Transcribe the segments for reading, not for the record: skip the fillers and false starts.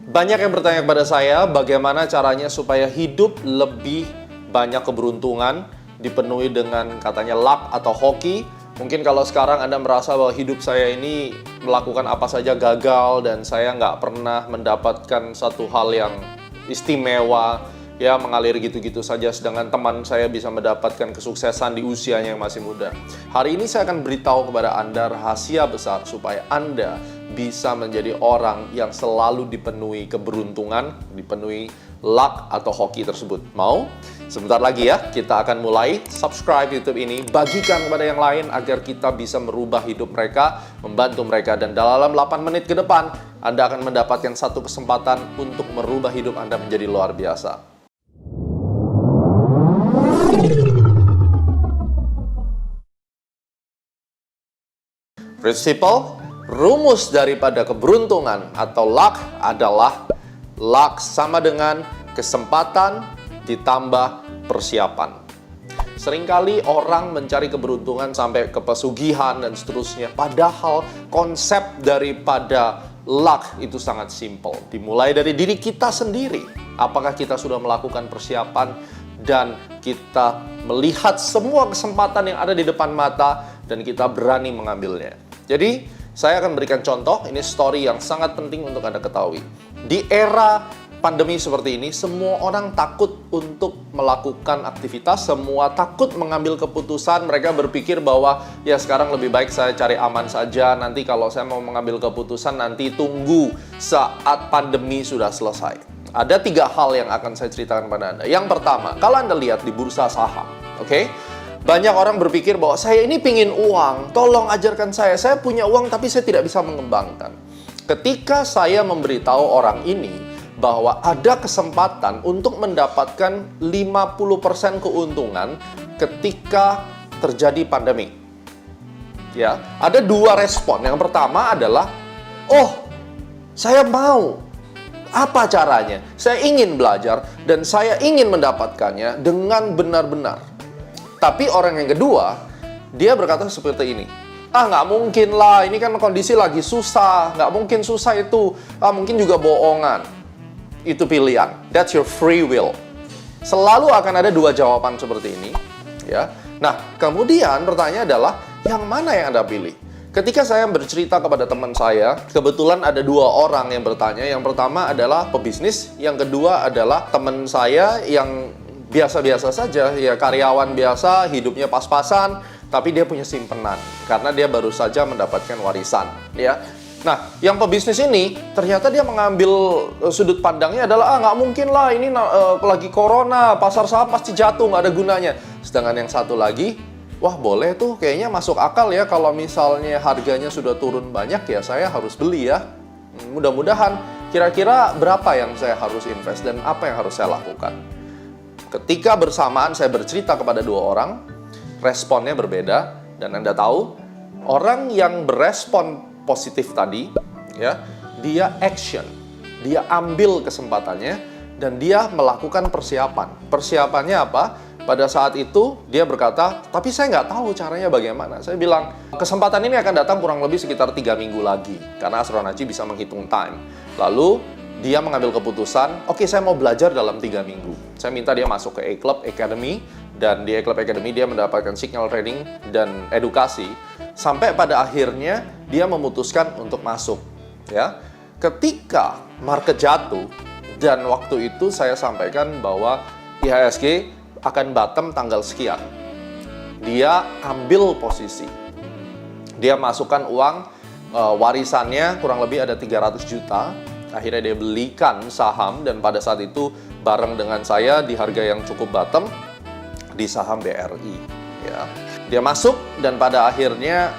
Banyak yang bertanya kepada saya bagaimana caranya supaya hidup lebih banyak keberuntungan, dipenuhi dengan katanya luck atau hoki. Mungkin kalau sekarang Anda merasa bahwa hidup saya ini melakukan apa saja gagal dan saya nggak pernah mendapatkan satu hal yang istimewa, ya mengalir gitu-gitu saja, sedangkan teman saya bisa mendapatkan kesuksesan di usianya yang masih muda. Hari ini saya akan beritahu kepada Anda rahasia besar supaya Anda bisa menjadi orang yang selalu dipenuhi keberuntungan, dipenuhi luck atau hoki tersebut. Mau? Sebentar lagi ya, kita akan mulai. Subscribe YouTube ini, bagikan kepada yang lain agar kita bisa merubah hidup mereka, membantu mereka, dan dalam 8 menit ke depan, Anda akan mendapatkan satu kesempatan untuk merubah hidup Anda menjadi luar biasa. Principle, rumus daripada keberuntungan atau luck adalah luck sama dengan kesempatan ditambah persiapan. Seringkali orang mencari keberuntungan sampai ke pesugihan dan seterusnya, padahal konsep daripada luck itu sangat simple. Dimulai dari diri kita sendiri. Apakah kita sudah melakukan persiapan dan kita melihat semua kesempatan yang ada di depan mata dan kita berani mengambilnya. Jadi, saya akan berikan contoh, ini story yang sangat penting untuk Anda ketahui. Di era pandemi seperti ini, semua orang takut untuk melakukan aktivitas, semua takut mengambil keputusan. Mereka berpikir bahwa, ya sekarang lebih baik saya cari aman saja, nanti kalau saya mau mengambil keputusan, nanti tunggu saat pandemi sudah selesai. Ada 3 hal yang akan saya ceritakan pada Anda. Yang pertama, kalau Anda lihat di bursa saham, oke? Banyak orang berpikir bahwa saya ini pingin uang, tolong ajarkan saya punya uang tapi saya tidak bisa mengembangkan. Ketika saya memberitahu orang ini bahwa ada kesempatan untuk mendapatkan 50% keuntungan ketika terjadi pandemi. Ya, ada 2 respon. Yang pertama adalah, oh, saya mau. Apa caranya? Saya ingin belajar dan saya ingin mendapatkannya dengan benar-benar. Tapi orang yang kedua, dia berkata seperti ini. Nggak mungkin lah, ini kan kondisi lagi susah. Nggak mungkin susah itu. Mungkin juga bohongan. Itu pilihan. That's your free will. Selalu akan ada 2 jawaban seperti ini. Ya. Nah, kemudian pertanyaan adalah, yang mana yang Anda pilih? Ketika saya bercerita kepada teman saya, kebetulan ada 2 orang yang bertanya. Yang pertama adalah pebisnis, yang kedua adalah teman saya yang biasa-biasa saja, ya karyawan biasa, hidupnya pas-pasan, tapi dia punya simpenan karena dia baru saja mendapatkan warisan, ya. Nah, yang pebisnis ini ternyata dia mengambil sudut pandangnya adalah nggak mungkin lah, ini lagi corona, pasar saham pasti jatuh, nggak ada gunanya. Sedangkan yang satu lagi, wah boleh tuh, kayaknya masuk akal ya kalau misalnya harganya sudah turun banyak ya saya harus beli ya. Mudah-mudahan, kira-kira berapa yang saya harus invest dan apa yang harus saya lakukan. Ketika bersamaan saya bercerita kepada 2 orang, responnya berbeda. Dan Anda tahu, orang yang berespon positif tadi, ya, dia action. Dia ambil kesempatannya dan dia melakukan persiapan. Persiapannya apa? Pada saat itu dia berkata, tapi saya nggak tahu caranya bagaimana. Saya bilang, kesempatan ini akan datang kurang lebih sekitar 3 minggu lagi. Karena Astronaci bisa menghitung time. Lalu dia mengambil keputusan, oke, saya mau belajar dalam 3 minggu. Saya minta dia masuk ke A-Club Academy, dan di A-Club Academy dia mendapatkan signal training dan edukasi. Sampai pada akhirnya dia memutuskan untuk masuk. Ya, ketika market jatuh, dan waktu itu saya sampaikan bahwa IHSG akan bottom tanggal sekian. Dia ambil posisi. Dia masukkan uang, warisannya kurang lebih ada 300 juta. Akhirnya dia belikan saham dan pada saat itu bareng dengan saya di harga yang cukup bottom di saham BRI. Ya. Dia masuk dan pada akhirnya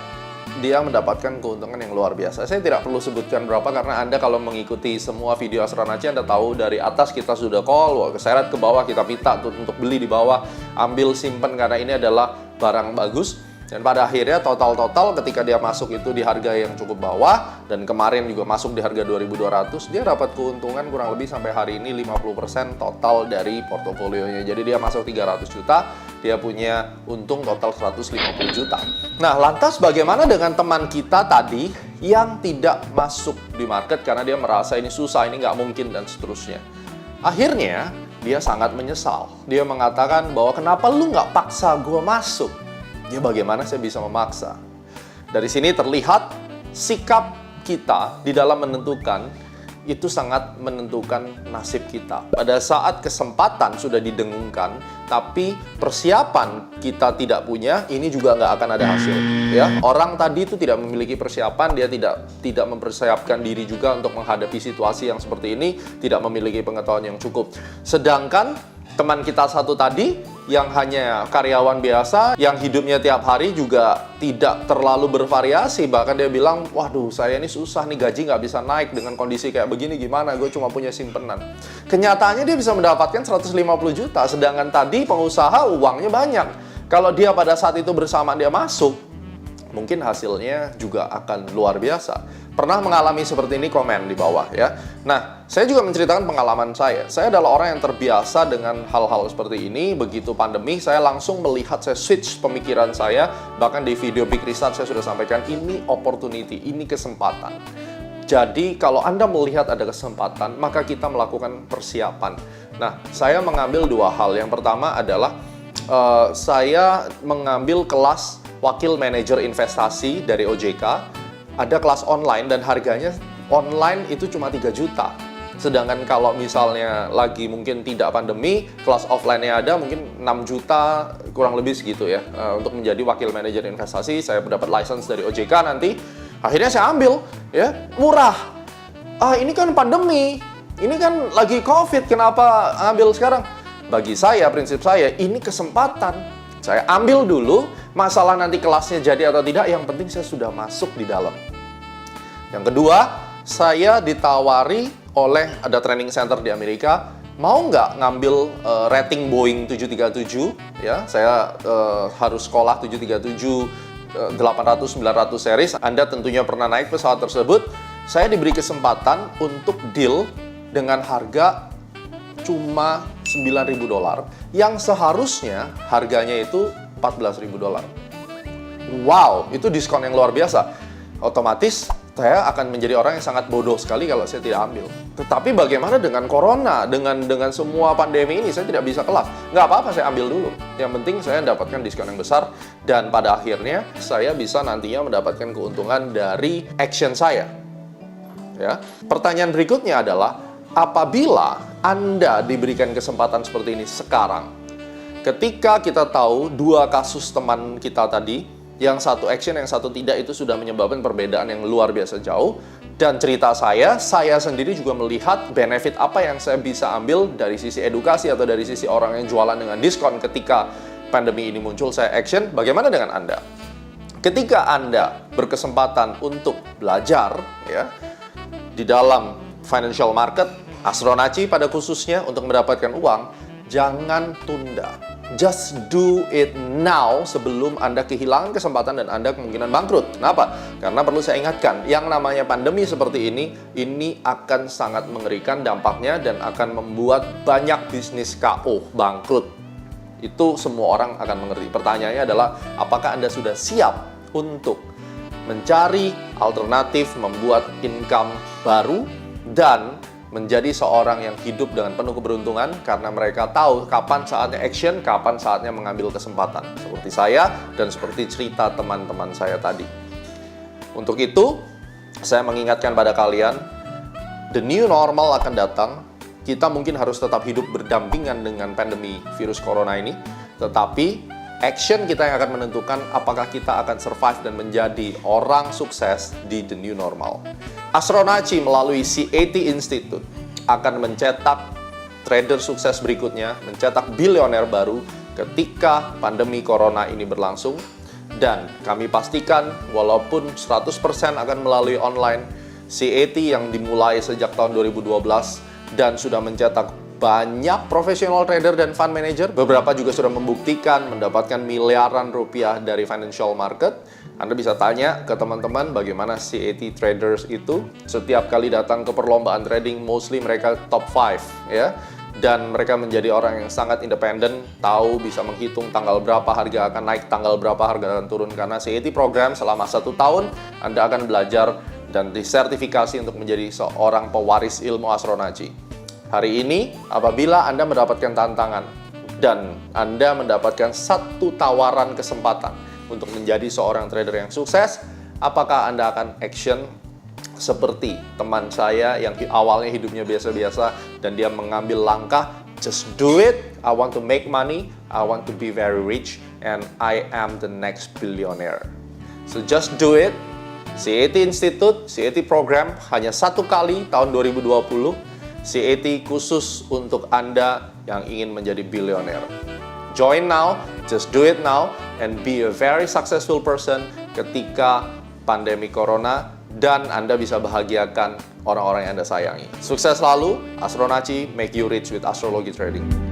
dia mendapatkan keuntungan yang luar biasa. Saya tidak perlu sebutkan berapa karena Anda kalau mengikuti semua video Astronaci Anda tahu dari atas kita sudah call, keseret ke bawah kita minta untuk beli di bawah, ambil simpen karena ini adalah barang bagus. Dan pada akhirnya total ketika dia masuk itu di harga yang cukup bawah, dan kemarin juga masuk di harga 2.200, dia dapat keuntungan kurang lebih sampai hari ini 50% total dari portofolionya. Jadi dia masuk 300 juta, dia punya untung total 150 juta. Nah, lantas bagaimana dengan teman kita tadi yang tidak masuk di market karena dia merasa ini susah, ini nggak mungkin, dan seterusnya? Akhirnya, dia sangat menyesal. Dia mengatakan bahwa kenapa lu nggak paksa gue masuk? Ya bagaimana saya bisa memaksa? Dari sini terlihat sikap kita di dalam menentukan itu sangat menentukan nasib kita. Pada saat kesempatan sudah didengungkan, tapi persiapan kita tidak punya, ini juga nggak akan ada hasil. Ya, orang tadi itu tidak memiliki persiapan, dia tidak mempersiapkan diri juga untuk menghadapi situasi yang seperti ini, tidak memiliki pengetahuan yang cukup. Sedangkan teman kita satu tadi yang hanya karyawan biasa, yang hidupnya tiap hari juga tidak terlalu bervariasi. Bahkan dia bilang, waduh saya ini susah nih, gaji nggak bisa naik dengan kondisi kayak begini, gimana? Gue cuma punya simpenan. Kenyataannya dia bisa mendapatkan 150 juta, sedangkan tadi pengusaha uangnya banyak. Kalau dia pada saat itu bersamaan dia masuk, mungkin hasilnya juga akan luar biasa. Pernah mengalami seperti ini, komen di bawah ya. Nah, saya juga menceritakan pengalaman saya. Saya adalah orang yang terbiasa dengan hal-hal seperti ini. Begitu pandemi, saya langsung melihat, saya switch pemikiran saya. Bahkan di video Big Restart saya sudah sampaikan, ini opportunity, ini kesempatan. Jadi kalau Anda melihat ada kesempatan, maka kita melakukan persiapan. Nah, saya mengambil dua hal. Yang pertama adalah saya mengambil kelas Wakil Manajer Investasi dari OJK. Ada kelas online dan harganya online itu cuma 3 juta. Sedangkan kalau misalnya lagi mungkin tidak pandemi, kelas offline-nya ada mungkin 6 juta, kurang lebih segitu ya. Untuk menjadi Wakil Manajer Investasi, saya mendapat license dari OJK nanti. Akhirnya saya ambil, ya, murah. Ini kan pandemi, ini kan lagi COVID, kenapa ambil sekarang? Bagi saya, prinsip saya, ini kesempatan. Saya ambil dulu, masalah nanti kelasnya jadi atau tidak, yang penting saya sudah masuk di dalam. Yang kedua, saya ditawari oleh, ada training center di Amerika, mau nggak ngambil rating Boeing 737, ya, saya harus sekolah 737, 800, 900 series, Anda tentunya pernah naik pesawat tersebut, saya diberi kesempatan untuk deal dengan harga cuma $9.000, yang seharusnya harganya itu $14.000. Wow, itu diskon yang luar biasa. Otomatis saya akan menjadi orang yang sangat bodoh sekali kalau saya tidak ambil. Tetapi bagaimana dengan corona, dengan semua pandemi ini, saya tidak bisa kelas. Nggak apa-apa, saya ambil dulu. Yang penting saya dapatkan diskon yang besar, dan pada akhirnya saya bisa nantinya mendapatkan keuntungan dari action saya. Ya. Pertanyaan berikutnya adalah, apabila Anda diberikan kesempatan seperti ini sekarang, ketika kita tahu dua kasus teman kita tadi, yang satu action, yang satu tidak, itu sudah menyebabkan perbedaan yang luar biasa jauh. Dan cerita saya sendiri juga melihat benefit apa yang saya bisa ambil dari sisi edukasi atau dari sisi orang yang jualan dengan diskon ketika pandemi ini muncul. Saya action. Bagaimana dengan Anda? Ketika Anda berkesempatan untuk belajar ya di dalam financial market, Astronaci pada khususnya, untuk mendapatkan uang, jangan tunda. Just do it now sebelum Anda kehilangan kesempatan dan Anda kemungkinan bangkrut. Kenapa? Karena perlu saya ingatkan, yang namanya pandemi seperti ini akan sangat mengerikan dampaknya dan akan membuat banyak bisnis KO, bangkrut. Itu semua orang akan mengerti. Pertanyaannya adalah, apakah Anda sudah siap untuk mencari alternatif, membuat income baru, dan menjadi seorang yang hidup dengan penuh keberuntungan karena mereka tahu kapan saatnya action, kapan saatnya mengambil kesempatan. Seperti saya dan seperti cerita teman-teman saya tadi. Untuk itu, saya mengingatkan pada kalian, the new normal akan datang. Kita mungkin harus tetap hidup berdampingan dengan pandemi virus corona ini, tetapi action kita yang akan menentukan apakah kita akan survive dan menjadi orang sukses di the new normal. Astronaci melalui CAT Institute akan mencetak trader sukses berikutnya, mencetak bilioner baru ketika pandemi corona ini berlangsung. Dan kami pastikan walaupun 100% akan melalui online, CAT yang dimulai sejak tahun 2012 dan sudah mencetak banyak profesional trader dan fund manager. Beberapa juga sudah membuktikan mendapatkan miliaran rupiah dari financial market. Anda bisa tanya ke teman-teman bagaimana CAT traders itu. Setiap kali datang ke perlombaan trading, mostly mereka top 5 ya. Dan mereka menjadi orang yang sangat independen, tahu bisa menghitung tanggal berapa harga akan naik, tanggal berapa harga akan turun. Karena CAT program selama 1 tahun Anda akan belajar dan disertifikasi untuk menjadi seorang pewaris ilmu astronaci. Hari ini, apabila Anda mendapatkan tantangan dan Anda mendapatkan satu tawaran kesempatan untuk menjadi seorang trader yang sukses, apakah Anda akan action seperti teman saya yang awalnya hidupnya biasa-biasa dan dia mengambil langkah, just do it, I want to make money, I want to be very rich, and I am the next billionaire. So just do it. CAT Institute, CAT program hanya 1 kali tahun 2020. CAT khusus untuk Anda yang ingin menjadi billionaire. Join now, just do it now, and be a very successful person ketika pandemi corona, dan Anda bisa bahagiakan orang-orang yang Anda sayangi. Sukses selalu, Astronaci, make you rich with astrology trading.